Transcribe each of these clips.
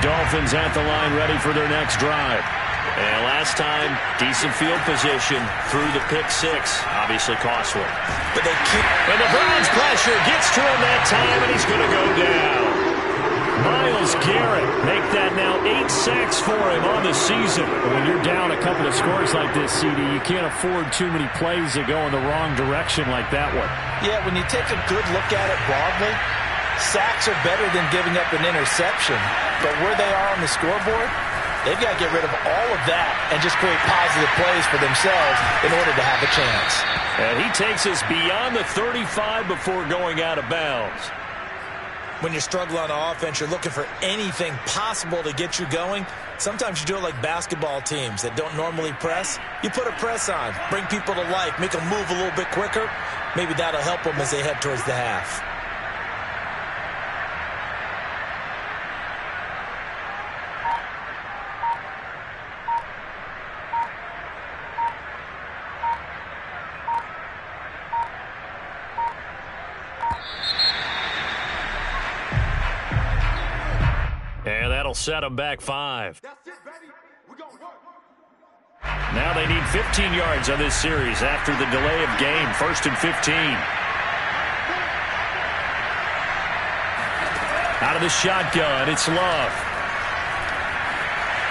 Dolphins at the line ready for their next drive. And last time, decent field position through the pick-6. Obviously cost one. But they keep... And the Browns pressure gets to him that time, and he's going to go down. Myles Garrett make that now 8 sacks for him on the season. When you're down a couple of scores like this, CD, you can't afford too many plays that go in the wrong direction like that one. Yeah, when you take a good look at it broadly, sacks are better than giving up an interception. But where they are on the scoreboard, they've got to get rid of all of that and just create positive plays for themselves in order to have a chance. And he takes us beyond the 35 before going out of bounds. When you struggle on offense, you're looking for anything possible to get you going. Sometimes you do it like basketball teams that don't normally press. You put a press on, bring people to life, make them move a little bit quicker. Maybe that'll help them as they head towards the half. And that'll set them back 5. Now they need 15 yards on this series after the delay of game. 1st and 15. Out of the shotgun, it's Love.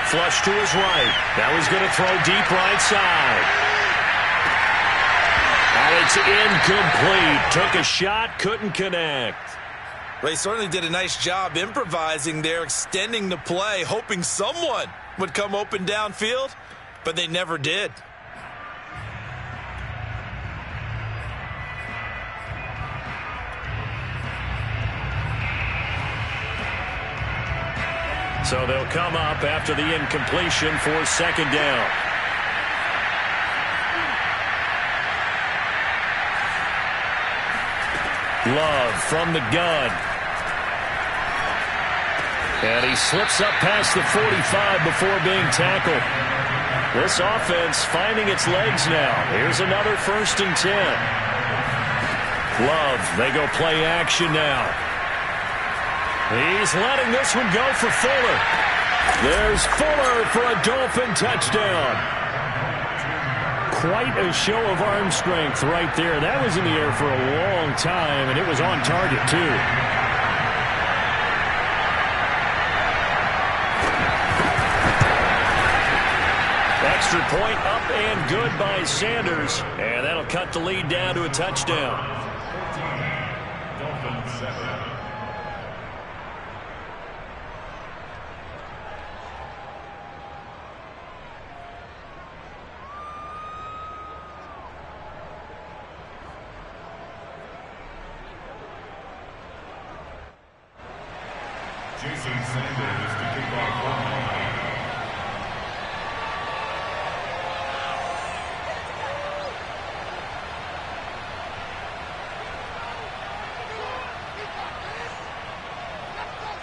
Flush to his right. Now he's going to throw deep right side. And it's incomplete. Took a shot, couldn't connect. Well, he certainly did a nice job improvising there, extending the play, hoping someone would come open downfield, but they never did. So they'll come up after the incompletion for 2nd down. Love from the gun. And he slips up past the 45 before being tackled. This offense finding its legs now. Here's another 1st and 10. Love, they go play action now. He's letting this one go for Fuller. There's Fuller for a Dolphin touchdown. Quite a show of arm strength right there. That was in the air for a long time, and it was on target, too. Extra point up and good by Sanders. And that'll cut the lead down to a touchdown.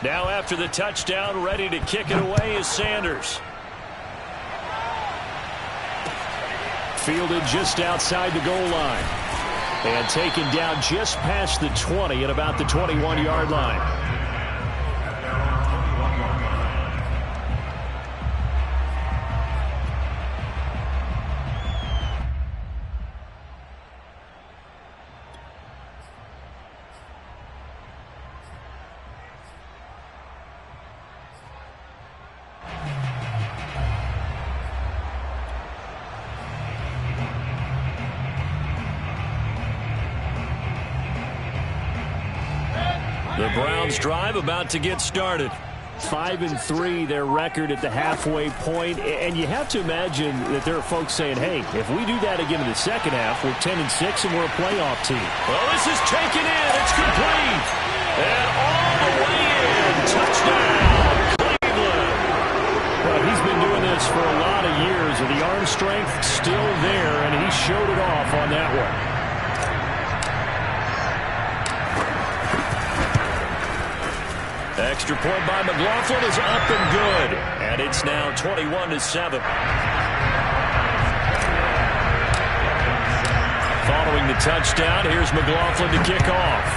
Now after the touchdown, ready to kick it away is Sanders. Fielded just outside the goal line. And taken down just past the 20 at about the 21-yard line. The Browns drive about to get started. 5-3 their record at the halfway point, and you have to imagine that there are folks saying, hey, if we do that again in the second half, we're 10-6 and we're a playoff team. Well, this is taken in. It's complete. And all the way in. Touchdown, Cleveland. Well, he's been doing this for a lot of years, and the arm strength still there, and he showed it off on that one. Extra point by McLaughlin is up and good. And it's now 21-7. Following the touchdown, here's McLaughlin to kick off.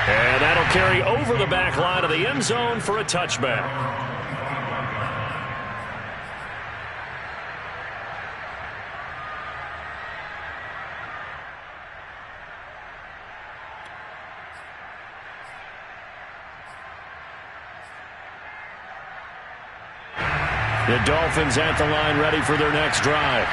And that That'll carry over the back line of the end zone for a touchback. The Dolphins at the line ready for their next drive.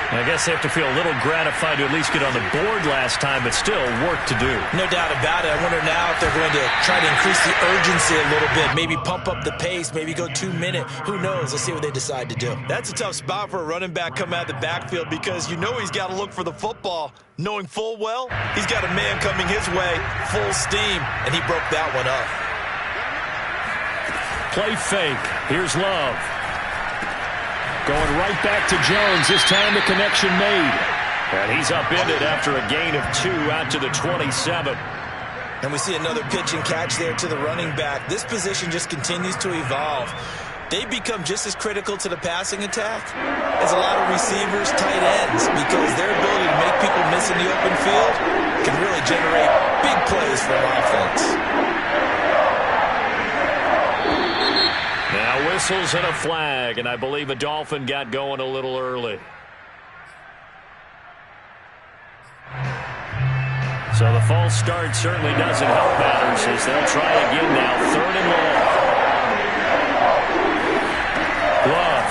I guess they have to feel a little gratified to at least get on the board last time, but still work to do. No doubt about it. I wonder now if they're going to try to increase the urgency a little bit, maybe pump up the pace, maybe go 2 minute. Who knows? Let's see what they decide to do. That's a tough spot for a running back coming out of the backfield because you know he's got to look for the football, knowing full well he's got a man coming his way, full steam, and he broke that one up. Play fake. Here's Love. Going right back to Jones. This time the connection made. And he's upended after a gain of 2 out to the 27. And we see another pitch and catch there to the running back. This position just continues to evolve. They become just as critical to the passing attack as a lot of receivers, tight ends, because their ability to make people miss in the open field can really generate big plays for an offense. Now whistles and a flag, and I believe a Dolphin got going a little early. So the false start certainly doesn't help matters as they'll try again now. 3rd and long. Love.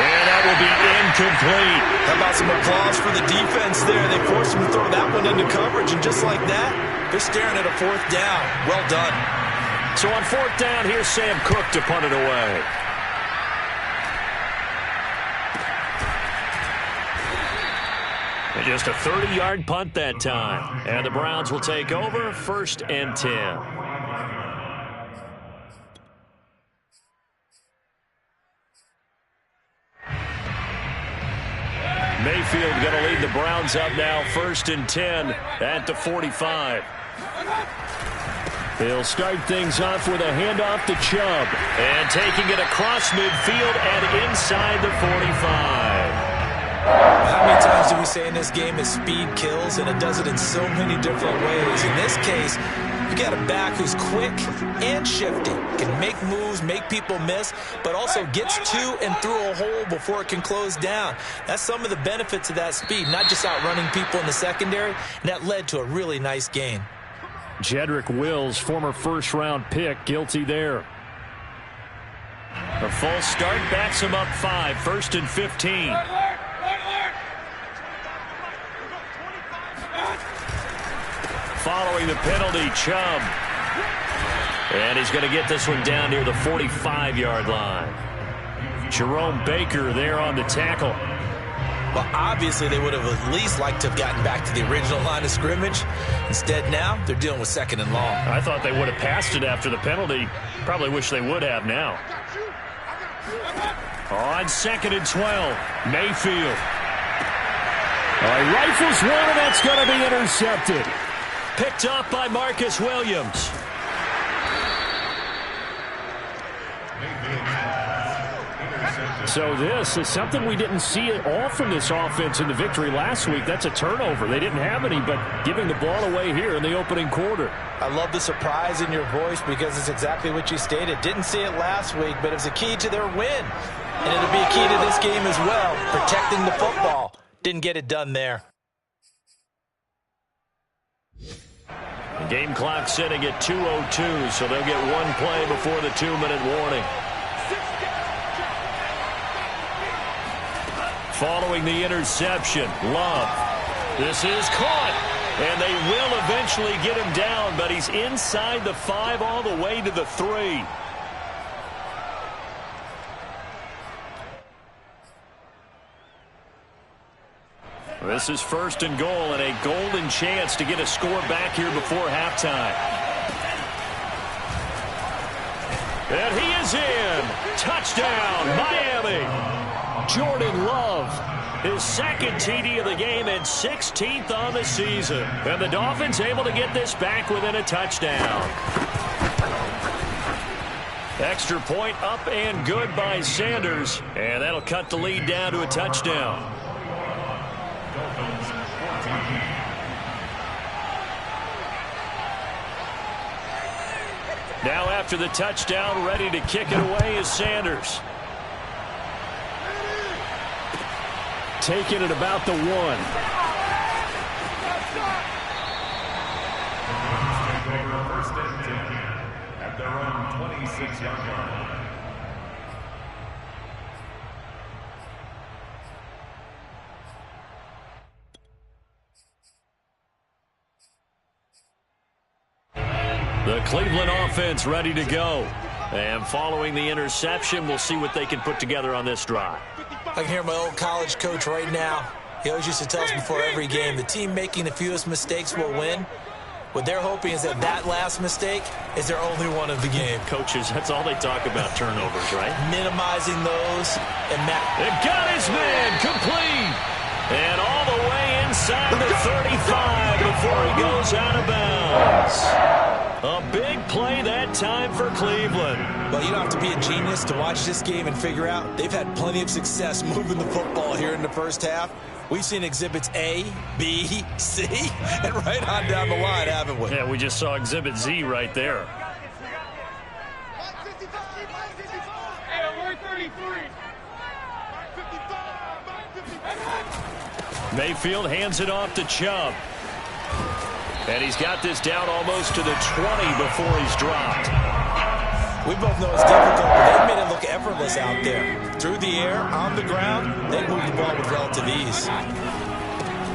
And that will be incomplete. How about some applause for the defense there? They forced him to throw that one into coverage, and just like that, they're staring at a 4th down. Well done. So on 4th down, here's Sam Cook to punt it away. And just a 30-yard punt that time. And the Browns will take over 1st and 10. Mayfield going to lead the Browns up now, 1st and 10 at the 45. He'll start things off with a handoff to Chubb. And taking it across midfield and inside the 45. How many times do we say in this game that speed kills, and it does it in so many different ways? In this case, you got a back who's quick and shifty, can make moves, make people miss, but also gets to and through a hole before it can close down. That's some of the benefits of that speed, not just outrunning people in the secondary, and that led to a really nice gain. Jedrick Wills, former 1st-round pick, guilty there. A false start backs him up 5, 1st and 15. Following the penalty, Chubb. And he's going to get this one down near the 45-yard line. Jerome Baker there on the tackle. Well, obviously they would have at least liked to have gotten back to the original line of scrimmage. Instead now, they're dealing with 2nd and long. I thought they would have passed it after the penalty. Probably wish they would have now. On 2nd and 12, Mayfield. Rifles one, and that's going to be intercepted. Picked up by Marcus Williams. So this is something we didn't see at all from this offense in the victory last week. That's a turnover. They didn't have any, but giving the ball away here in the opening quarter. I love the surprise in your voice because it's exactly what you stated. Didn't see it last week, but it's a key to their win. And it'll be a key to this game as well, protecting the football. Didn't get it done there. The game clock sitting at 2:02, so they'll get one play before the 2-minute warning. Following the interception, Love. This is caught, and they will eventually get him down, but he's inside the 5 all the way to the 3. This is 1st and goal, and a golden chance to get a score back here before halftime. And he is in. Touchdown, Miami. Jordan Love, his 2nd TD of the game and 16th on the season. And the Dolphins able to get this back within a touchdown. Extra point up and good by Sanders. And that'll cut the lead down to a touchdown. Now after the touchdown, ready to kick it away is Sanders. Taking it about the 1. First and 10 at their own 26-yard line. The Cleveland offense ready to go. And following the interception, we'll see what they can put together on this drive. I can hear my old college coach right now. He always used to tell us before every game, the team making the fewest mistakes will win. What they're hoping is that last mistake is their only one of the game. Coaches, that's all they talk about, turnovers, right? Minimizing those. And it got his man complete. And all the way inside the 35 before he goes out of bounds. A big play that time for Cleveland. Well, you don't have to be a genius to watch this game and figure out they've had plenty of success moving the football here in the first half. We've seen exhibits A, B, C, and right on down the line, haven't we? Yeah, we just saw exhibit Z right there. Mayfield hands it off to Chubb. And he's got this down almost to the 20 before he's dropped. We both know it's difficult, but they've made it look effortless out there. Through the air, on the ground, they move the ball with relative ease.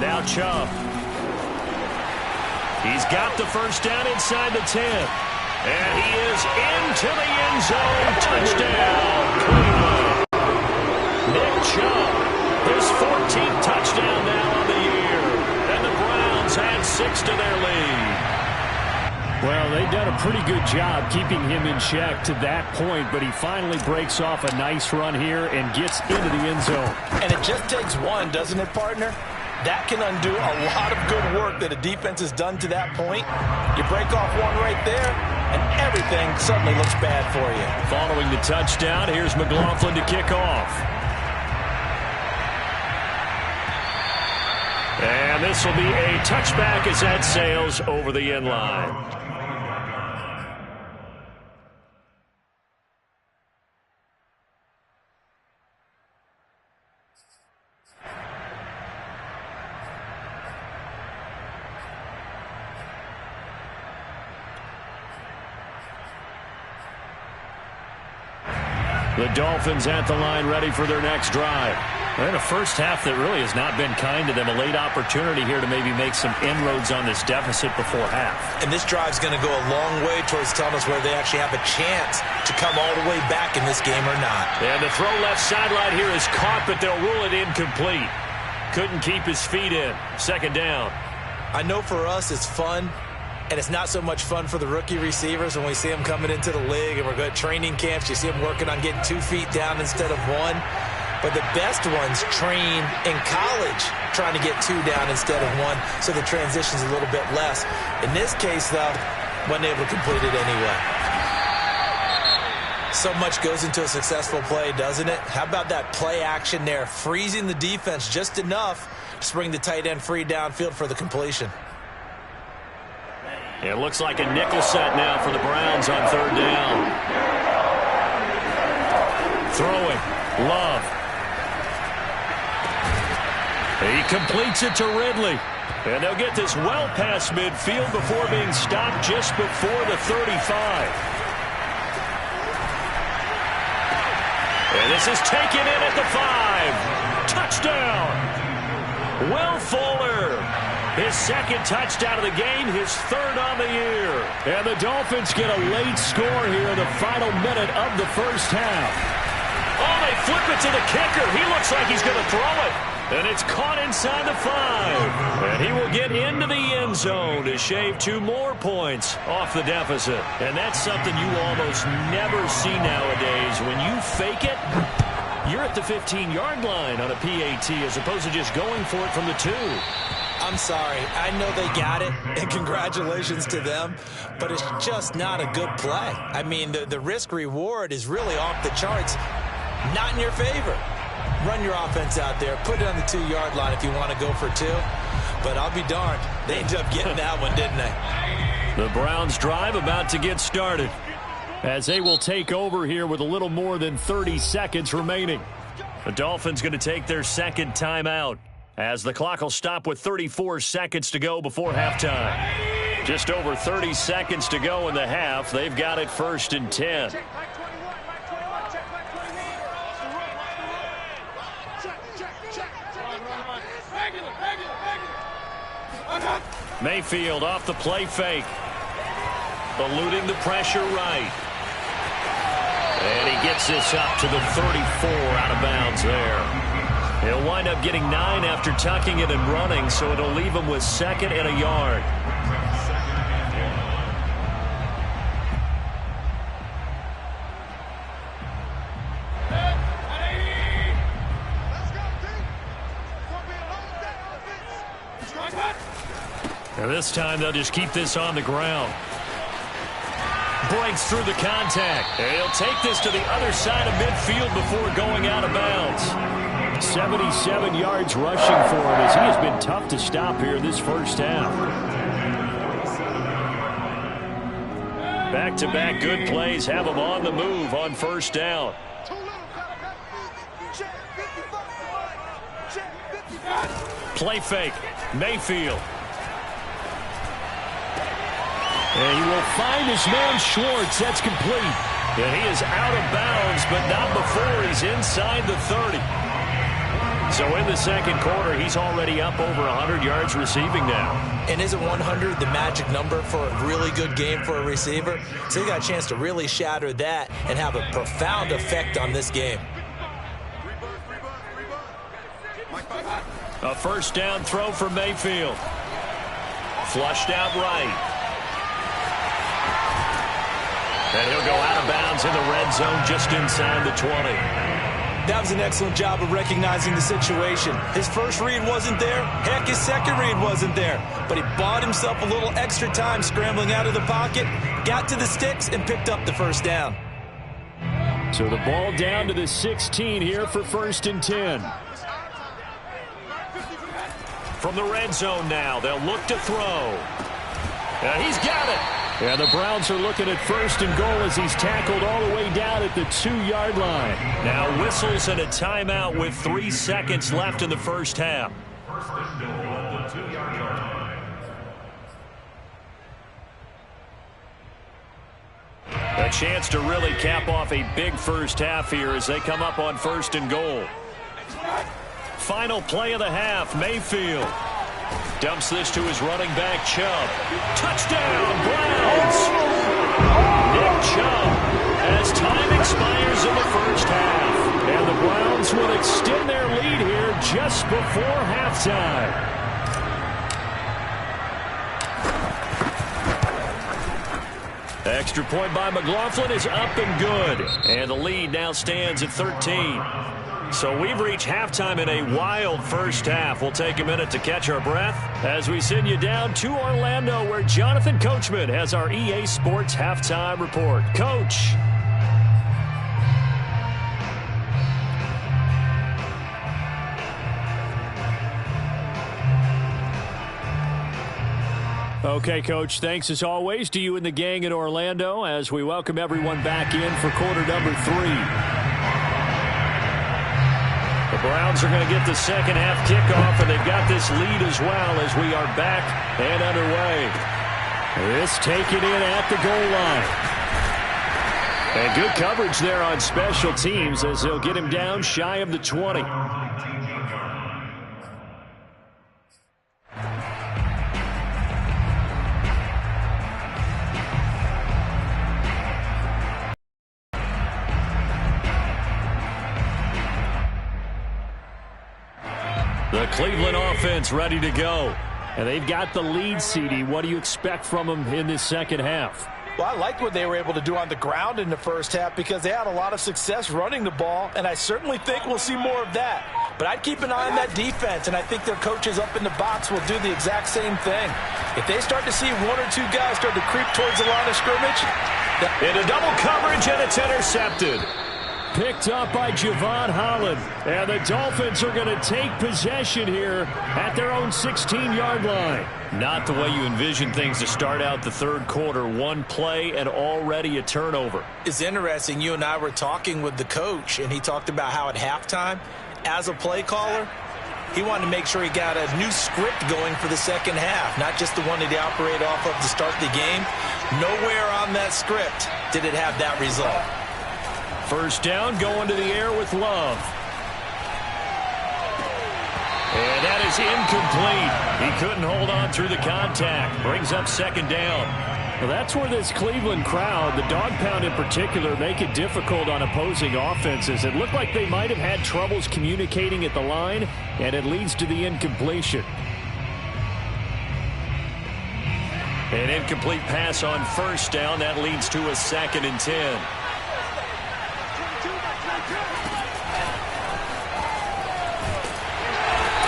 Now Chubb. He's got the first down inside the 10. And he is into the end zone. Touchdown, Cleveland. Nick Chubb, his 14th touchdown now on the year. And the Browns add 6 to their lead. Well, they've done a pretty good job keeping him in check to that point, but he finally breaks off a nice run here and gets into the end zone. And it just takes one, doesn't it, partner? That can undo a lot of good work that a defense has done to that point. You break off one right there, and everything suddenly looks bad for you. Following the touchdown, here's McLaughlin to kick off. And this will be a touchback as that sails over the end line. The Dolphins at the line ready for their next drive. They're in a first half that really has not been kind to them. A late opportunity here to maybe make some inroads on this deficit before half. And this drive's going to go a long way towards telling us whether they actually have a chance to come all the way back in this game or not. And the throw left sideline here is caught, but they'll rule it incomplete. Couldn't keep his feet in. Second down. I know for us it's fun. And it's not so much fun for the rookie receivers when we see them coming into the league and we're going to training camps. You see them working on getting 2 feet down instead of 1. But the best ones train in college trying to get 2 down instead of 1, so the transition's a little bit less. In this case, though, wasn't able to complete it anyway. So much goes into a successful play, doesn't it? How about that play action there, freezing the defense just enough to bring the tight end free downfield for the completion. It looks like a nickel set now for the Browns on third down. Throwing. Love. He completes it to Ridley. And they'll get this well past midfield before being stopped just before the 35. And this is taken in at the 5. Touchdown. Will Fuller. His second touchdown of the game, his third on the year. And the Dolphins get a late score here in the final minute of the first half. Oh, they flip it to the kicker. He looks like he's going to throw it. And it's caught inside the 5. And he will get into the end zone to shave 2 more points off the deficit. And that's something you almost never see nowadays. When you fake it, you're at the 15-yard line on a PAT as opposed to just going for it from the 2. I'm sorry. I know they got it, and congratulations to them, but it's just not a good play. I mean, the risk-reward is really off the charts, not in your favor. Run your offense out there. Put it on the 2-yard line if you want to go for 2, but I'll be darned. They ended up getting that one, didn't they? The Browns drive about to get started. as they will take over here with a little more than 30 seconds remaining. The Dolphins going to take their second timeout as the clock will stop with 34 seconds to go before halftime. Just over 30 seconds to go in the half. They've got it 1st and 10. Mayfield off the play fake. Eluding the pressure right. And he gets this up to the 34 out of bounds there. He'll wind up getting 9 after tucking it and running, so it'll leave him with 2nd and a yard. And this time they'll just keep this on the ground. Breaks through the contact. And he'll take this to the other side of midfield before going out of bounds. 77 yards rushing for him as he has been tough to stop here this first half. Back-to-back good plays have him on the move on 1st down. Play fake. Mayfield. And he will find his man Schwartz. That's complete. And he is out of bounds, but not before he's inside the 30. So in the second quarter, he's already up over 100 yards receiving now. And isn't 100 the magic number for a really good game for a receiver? So he got a chance to really shatter that and have a profound effect on this game. A 1st down throw for Mayfield. Flushed out right. And he'll go out of bounds in the red zone just inside the 20. That was an excellent job of recognizing the situation. His first read wasn't there. Heck, his second read wasn't there. But he bought himself a little extra time scrambling out of the pocket, got to the sticks, and picked up the 1st down. So the ball down to the 16 here for 1st and 10. From the red zone now, they'll look to throw. And he's got it. And the Browns are looking at 1st and goal as he's tackled all the way down at the 2-yard line. Now whistles and a timeout with 3 seconds left in the first half. 1st and goal at the 2-yard line. A chance to really cap off a big first half here as they come up on 1st and goal. Final play of the half, Mayfield. Dumps this to his running back, Chubb. Touchdown, Browns! Nick Chubb as time expires in the first half. And the Browns will extend their lead here just before halftime. Extra point by McLaughlin is up and good. And the lead now stands at 13. So we've reached halftime in a wild first half. We'll take a minute to catch our breath as we send you down to Orlando, where Jonathan Coachman has our EA Sports Halftime Report. Coach. Okay, Coach, thanks as always to you and the gang in Orlando as we welcome everyone back in for quarter number 3. The Browns are going to get the second half kickoff, and they've got this lead as well as we are back and underway. This taken in at the goal line. And good coverage there on special teams as they'll get him down shy of the 20. The Cleveland offense ready to go. And they've got the lead, CD. What do you expect from them in this second half? Well, I liked what they were able to do on the ground in the first half because they had a lot of success running the ball, and I certainly think we'll see more of that. But I'd keep an eye on that defense, and I think their coaches up in the box will do the exact same thing. If they start to see 1 or 2 guys start to creep towards the line of scrimmage. Into double coverage, and it's intercepted. picked up by Javon Holland. And the Dolphins are going to take possession here at their own 16-yard line. Not the way you envision things to start out the third quarter. One play and already a turnover. It's interesting. You and I were talking with the coach, and he talked about how at halftime, as a play caller, he wanted to make sure he got a new script going for the second half, not just the one that he operated off of to start the game. Nowhere on that script did it have that result. First down, going to the air with Love. And that is incomplete. He couldn't hold on through the contact. Brings up second down. Well, that's where this Cleveland crowd, the dog pound in particular, make it difficult on opposing offenses. It looked like they might have had troubles communicating at the line, and it leads to the incompletion. An incomplete pass on first down. That leads to a 2nd and 10.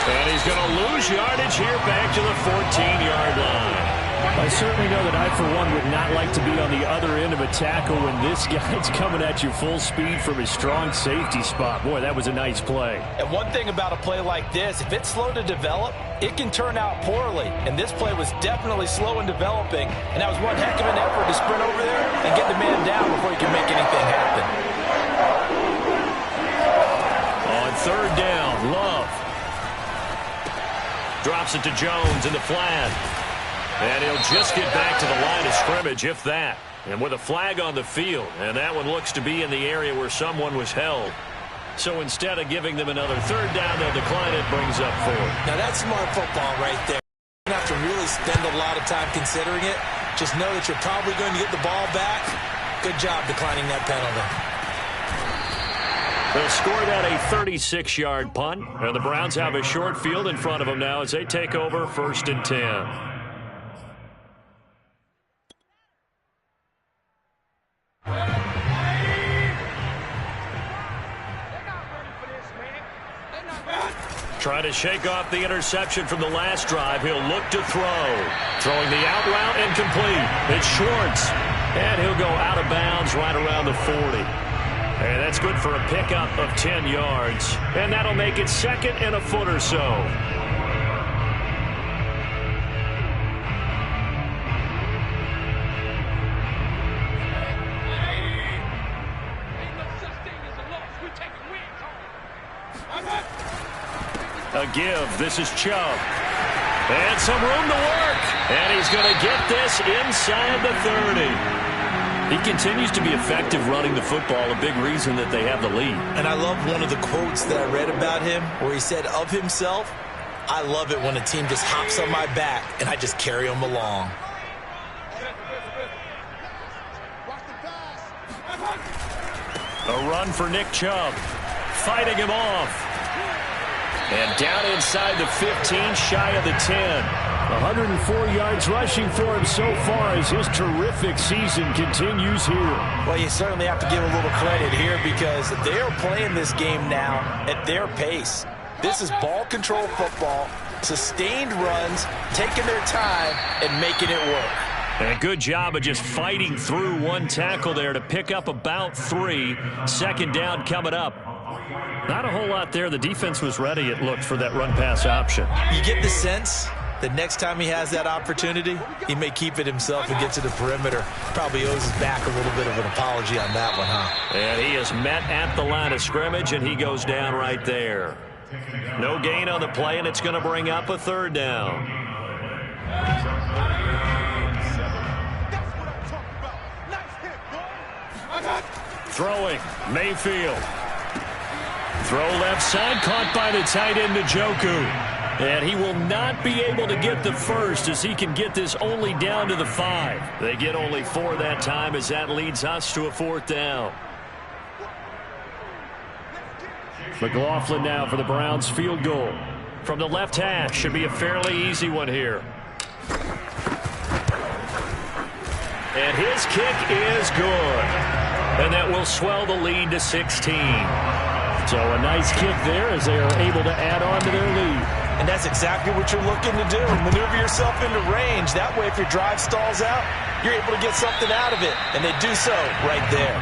And he's going to lose yardage here back to the 14-yard line. I certainly know that I, for one, would not like to be on the other end of a tackle when this guy's coming at you full speed from his strong safety spot. Boy, that was a nice play. And one thing about a play like this, if it's slow to develop, it can turn out poorly. And this play was definitely slow in developing, and that was one heck of an effort to sprint over there and get the man down before he can make anything happen. On third down, Love drops it to Jones in the flat. And he'll just get back to the line of scrimmage, if that. And with a flag on the field, and that one looks to be in the area where someone was held. So instead of giving them another third down, they'll decline it, brings up 4. Now that's smart football right there. You don't have to really spend a lot of time considering it. Just know that you're probably going to get the ball back. Good job declining that penalty. They'll score that a 36-yard punt. And the Browns have a short field in front of them now as they take over 1st and 10. Trying to shake off the interception from the last drive. He'll look to throw. Throwing the out route incomplete. It's Schwartz. And he'll go out of bounds right around the 40. And that's good for a pickup of 10 yards. And that'll make it 2nd and a foot or so. A give. This is Chubb. And some room to work. And he's going to get this inside the 30. He continues to be effective running the football, a big reason that they have the lead. And I love one of the quotes that I read about him where he said of himself, I love it when a team just hops on my back and I just carry them along. A run for Nick Chubb. Fighting him off. And down inside the 15, shy of the 10. 104 yards rushing for him so far as his terrific season continues here. Well, you certainly have to give a little credit here because they are playing this game now at their pace. This is ball control football, sustained runs, taking their time and making it work. And a good job of just fighting through one tackle there to pick up about 3. 2nd down coming up. Not a whole lot there. The defense was ready, it looked, for that run-pass option. You get the sense that next time he has that opportunity, he may keep it himself and get to the perimeter. Probably owes his back a little bit of an apology on that one, huh? And he is met at the line of scrimmage, and he goes down right there. No gain on the play, and it's going to bring up a 3rd down. Throwing, Mayfield. Throw left side, caught by the tight end, Njoku. And he will not be able to get the first as he can get this only down to the 5. They get only 4 that time as that leads us to a 4th down. McLaughlin now for the Browns field goal. From the left hash, should be a fairly easy one here. And his kick is good. And that will swell the lead to 16. So a nice kick there as they are able to add on to their lead. And that's exactly what you're looking to do. Maneuver yourself into range. That way, if your drive stalls out, you're able to get something out of it. And they do so right there.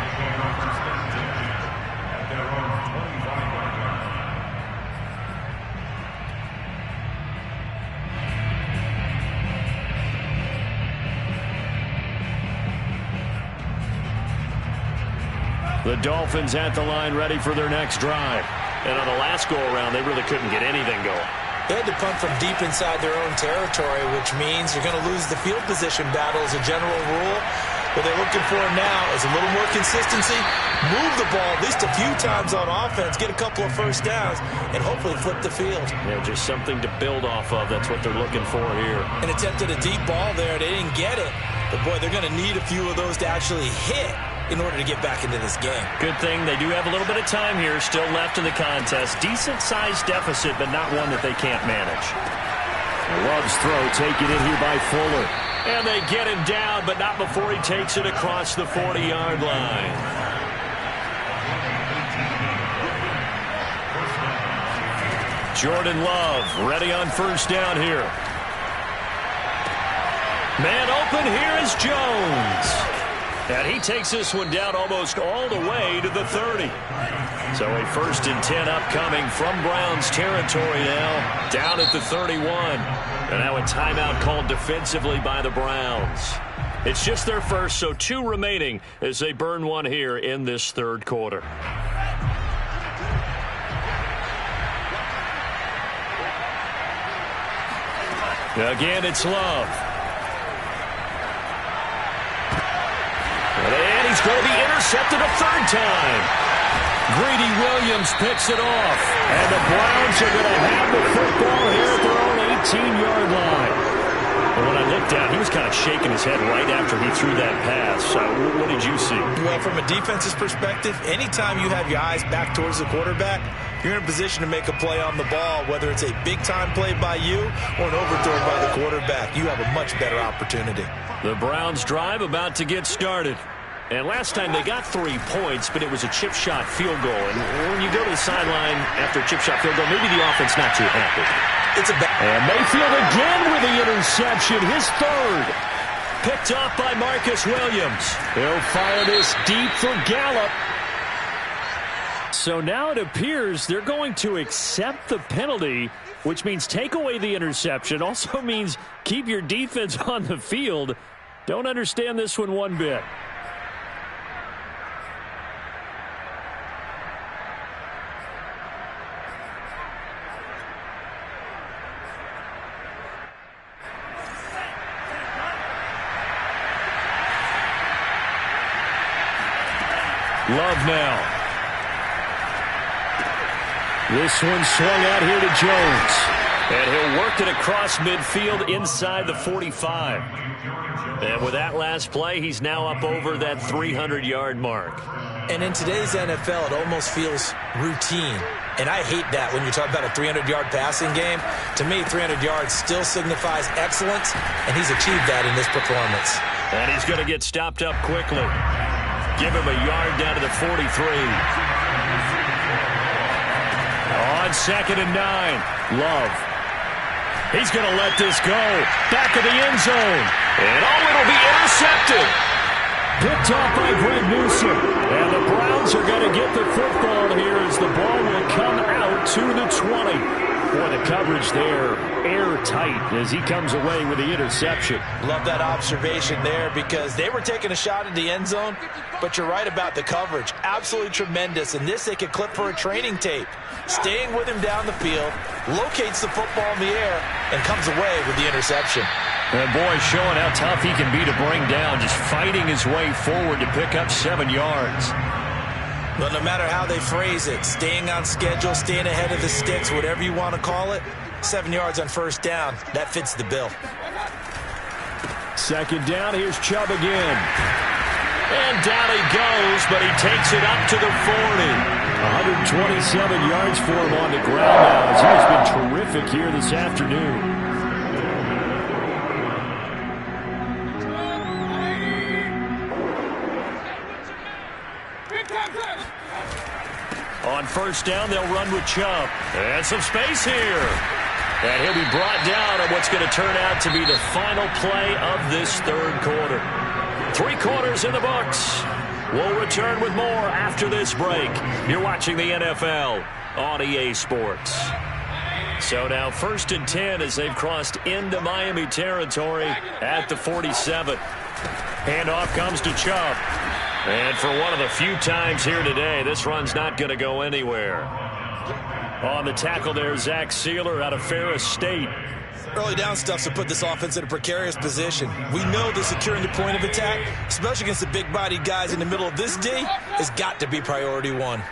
The Dolphins at the line ready for their next drive. And on the last go-around, they really couldn't get anything going. They had to punt from deep inside their own territory, which means you're going to lose the field position battle as a general rule. What they're looking for now is a little more consistency, move the ball at least a few times on offense, get a couple of first downs, and hopefully flip the field. Yeah, just something to build off of. That's what they're looking for here. And attempted a deep ball there. They didn't get it. But, boy, they're going to need a few of those to actually hit in order to get back into this game. Good thing they do have a little bit of time here still left in the contest. Decent-sized deficit, but not one that they can't manage. Love's throw taken in here by Fuller. And they get him down, but not before he takes it across the 40-yard line. Jordan Love ready on first down here. Man open, here is Jones. And he takes this one down almost all the way to the 30. So a 1st and 10 upcoming from Browns territory now, down at the 31. And now a timeout called defensively by the Browns. It's just their first, so 2 remaining as they burn one here in this third quarter. Again, it's Love. And he's going to be intercepted a 3rd time. Greedy Williams picks it off. And the Browns are going to have the football here at their own 18-yard line. And when I looked down, he was kind of shaking his head right after he threw that pass. What did you see? Well, from a defense's perspective, anytime you have your eyes back towards the quarterback, you're in a position to make a play on the ball, whether it's a big-time play by you or an overthrow by the quarterback. You have a much better opportunity. The Browns drive about to get started. And last time they got 3 points, but it was a chip shot field goal. And when you go to the sideline after a chip shot field goal, maybe the offense not too happy. And Mayfield again with the interception, his 3rd. Picked off by Marcus Williams. He'll fire this deep for Gallup. So now it appears they're going to accept the penalty, which means take away the interception. Also means keep your defense on the field. Don't understand this one bit. Love now. This one swung out here to Jones. And he'll work it across midfield inside the 45. And with that last play, he's now up over that 300-yard mark. And in today's NFL, it almost feels routine. And I hate that when you talk about a 300-yard passing game. To me, 300 yards still signifies excellence, and he's achieved that in this performance. And he's going to get stopped up quickly. Give him a yard down to the 43. On 2nd and 9, Love. He's going to let this go. Back of the end zone. And it'll be intercepted. Picked off by Greg Newsom. And the Browns are going to get the football here as the ball will come out to the 20. Boy, the coverage there, airtight as he comes away with the interception. Love that observation there because they were taking a shot at the end zone, but you're right about the coverage. Absolutely tremendous. And this they could clip for a training tape. Staying with him down the field, locates the football in the air, and comes away with the interception. And boy, showing how tough he can be to bring down, just fighting his way forward to pick up 7 yards. But no matter how they phrase it, staying on schedule, staying ahead of the sticks, whatever you want to call it, 7 yards on first down, that fits the bill. 2nd down, here's Chubb again. And down he goes, but he takes it up to the 40. 127 yards for him on the ground now as he has been terrific here this afternoon. On first down, they'll run with Chubb. And some space here. And he'll be brought down on what's going to turn out to be the final play of this third quarter. 3 quarters in the books. We'll return with more after this break. You're watching the NFL on EA Sports. So now 1st and 10 as they've crossed into Miami territory at the 47. Handoff comes to Chubb. And for one of the few times here today, this run's not going to go anywhere. On the tackle there, Zach Sealer out of Ferris State. Early down stuff's to put this offense in a precarious position. We know that securing the point of attack, especially against the big-bodied guys in the middle of this D, has got to be priority one.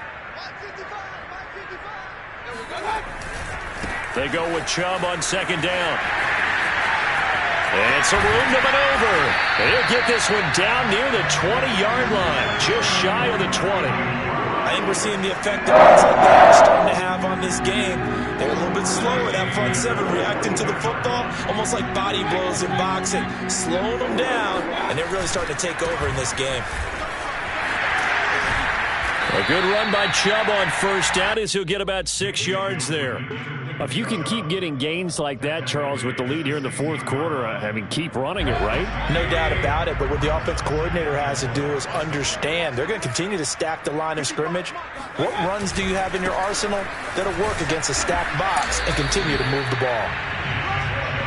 They go with Chubb on second down. And some room to maneuver. He'll get this one down near the 20-yard line, just shy of the 20. I think we're seeing the effect that runs like that are starting to have on this game. They're a little bit slower, that front seven, reacting to the football, almost like body blows in boxing, slowing them down, and they're really starting to take over in this game. A good run by Chubb on first down as he'll get about 6 yards there. If you can keep getting gains like that, Charles, with the lead here in the fourth quarter, I mean, keep running it, right? No doubt about it, but what the offense coordinator has to do is understand they're going to continue to stack the line of scrimmage. What runs do you have in your arsenal that'll work against a stacked box and continue to move the ball?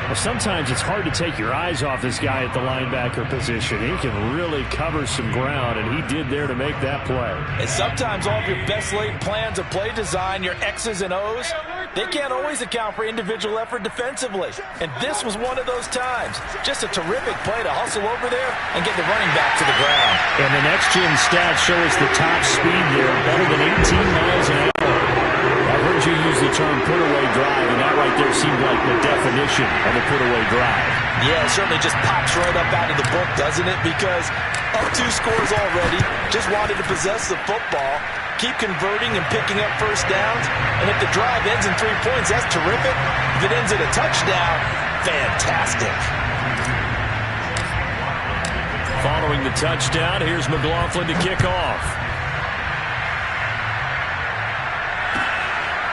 Well, sometimes it's hard to take your eyes off this guy at the linebacker position. He can really cover some ground, and he did there to make that play. And sometimes all of your best laid plans of play design, your X's and O's, they can't always account for individual effort defensively. And this was one of those times. Just a terrific play to hustle over there and get the running back to the ground. And the next-gen stats show us the top speed there, better than 18 miles an hour. I've heard you use the term put-away drive, and that right there seemed like the definition of a put-away drive. Yeah, it certainly just pops right up out of the book, doesn't it? Because up 2 scores already, just wanted to possess the football, keep converting and picking up first downs, and if the drive ends in 3 points, that's terrific. If it ends in a touchdown, fantastic. Following the touchdown, here's McLaughlin to kick off.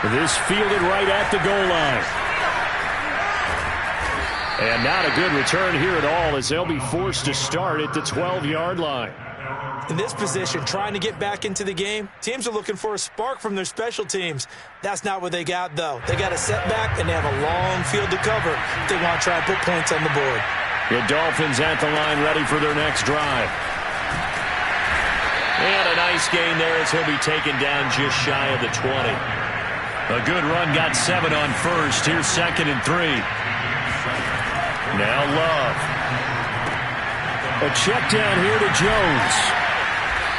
This fielded right at the goal line. And not a good return here at all as they'll be forced to start at the 12-yard line. In this position, trying to get back into the game, teams are looking for a spark from their special teams. That's not what they got, though. They got a setback, and they have a long field to cover if they want to try and put points on the board. The Dolphins at the line ready for their next drive. And a nice gain there as he'll be taken down just shy of the 20. A good run, got 7 on first. Here's 2nd and 3. Now Love. A check down here to Jones.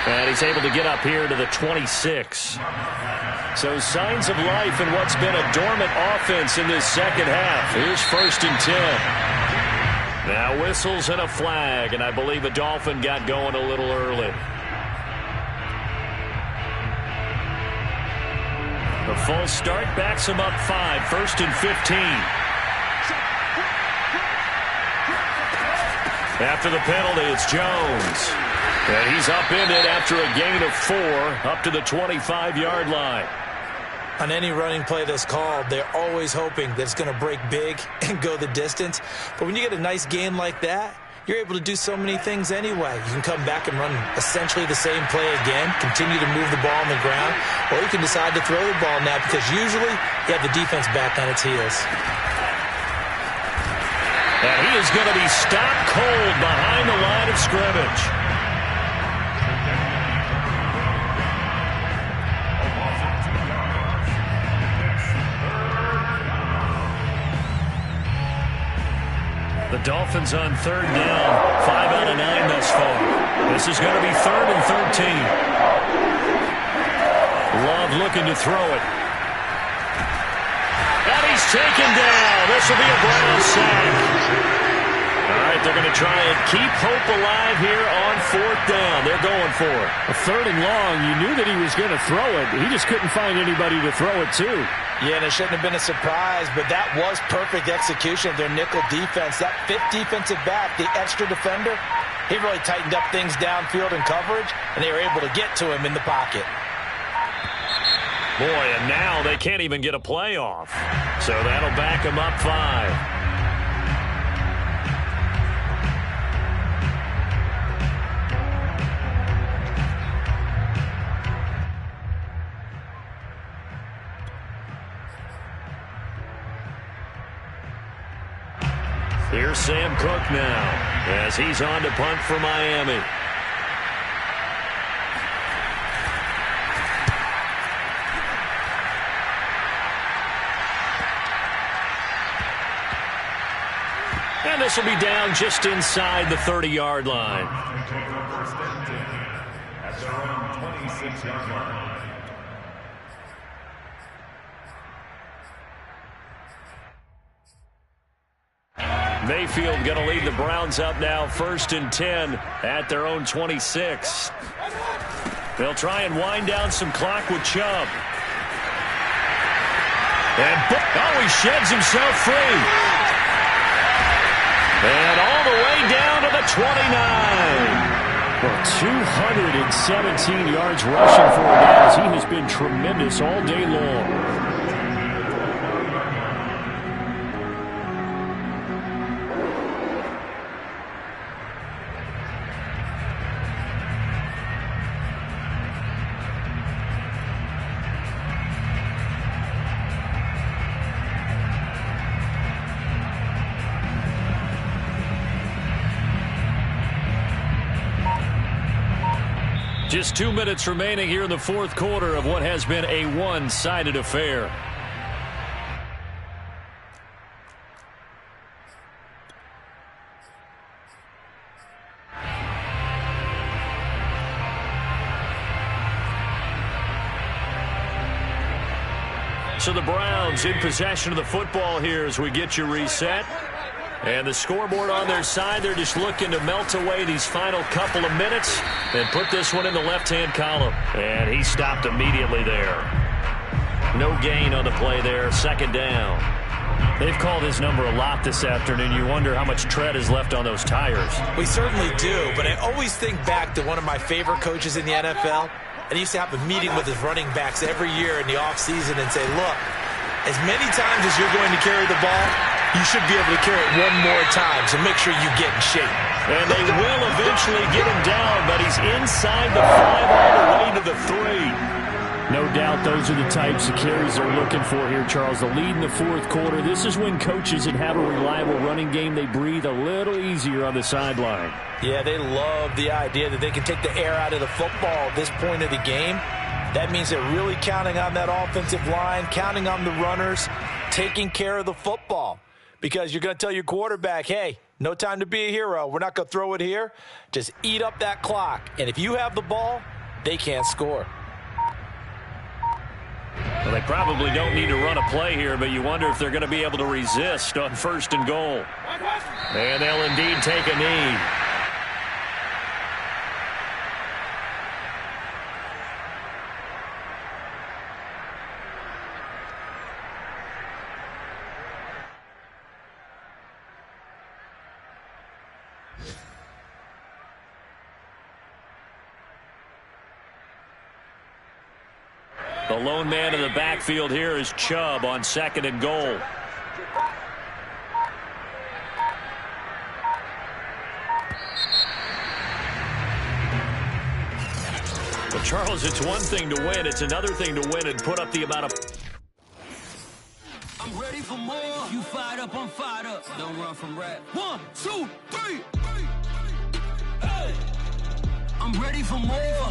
And he's able to get up here to the 26. So signs of life in what's been a dormant offense in this second half. Here's 1st and 10. Now whistles and a flag, and I believe a Dolphin got going a little early. The full start backs him up 5, 1st and 15. After the penalty, it's Jones. And he's upended after a gain of 4 up to the 25-yard line. On any running play that's called, they're always hoping that it's going to break big and go the distance. But when you get a nice gain like that, you're able to do so many things anyway. You can come back and run essentially the same play again, continue to move the ball on the ground, or you can decide to throw the ball now because usually you have the defense back on its heels. And he is going to be stopped cold behind the line of scrimmage. The Dolphins on 3rd down, 5 out of 9 thus far. This is going to be 3rd and 13. Love looking to throw it. And he's taken down. This will be a Brown sack. All right, they're going to try and keep hope alive here on 4th down. They're going for it. A 3rd and long, you knew that he was going to throw it. He just couldn't find anybody to throw it to. Yeah, and it shouldn't have been a surprise, but that was perfect execution of their nickel defense. That 5th defensive back, the extra defender, he really tightened up things downfield in coverage, and they were able to get to him in the pocket. Boy, and now they can't even get a play off. So that'll back them up 5. Here's Sam Cook now as he's on to punt for Miami. this will be down just inside the 30-yard line. Take the first and 10 at their own 26-yard line. Mayfield going to lead the Browns up now, 1st and 10 at their own 26. They'll try and wind down some clock with Chubb. And he sheds himself free. And all the way down to the 29. Well, 217 yards rushing for him, guys. He has been tremendous all day long. Just 2 minutes remaining here in the fourth quarter of what has been a one-sided affair. So the Browns in possession of the football here as we get you reset. And the scoreboard on their side, they're just looking to melt away these final couple of minutes and put this one in the left-hand column. And he stopped immediately there. No gain on the play there, 2nd down. They've called his number a lot this afternoon. You wonder how much tread is left on those tires. We certainly do, but I always think back to one of my favorite coaches in the NFL. And he used to have a meeting with his running backs every year in the offseason and say, look, as many times as you're going to carry the ball, you should be able to carry it one more time, so make sure you get in shape. And they will eventually get him down, but he's inside the 5 all the way to the 3. No doubt those are the types of carries they're looking for here, Charles. The lead in the fourth quarter. This is when coaches that have a reliable running game, they breathe a little easier on the sideline. Yeah, they love the idea that they can take the air out of the football at this point of the game. That means they're really counting on that offensive line, counting on the runners, taking care of the football. Because you're going to tell your quarterback, hey, no time to be a hero. We're not going to throw it here. Just eat up that clock. And if you have the ball, they can't score. Well, they probably don't need to run a play here, but you wonder if they're going to be able to resist on 1st and goal. And they'll indeed take a knee. The lone man in the backfield here is Chubb on 2nd and goal. Well, Charles, it's one thing to win. It's another thing to win and put up the amount of... I'm ready for more. You fired up, I'm fired up. Don't run from rap. 1, 2, 3. Hey. I'm ready for more.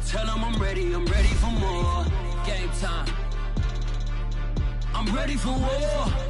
Tell them I'm ready for more. Game time. I'm ready for war.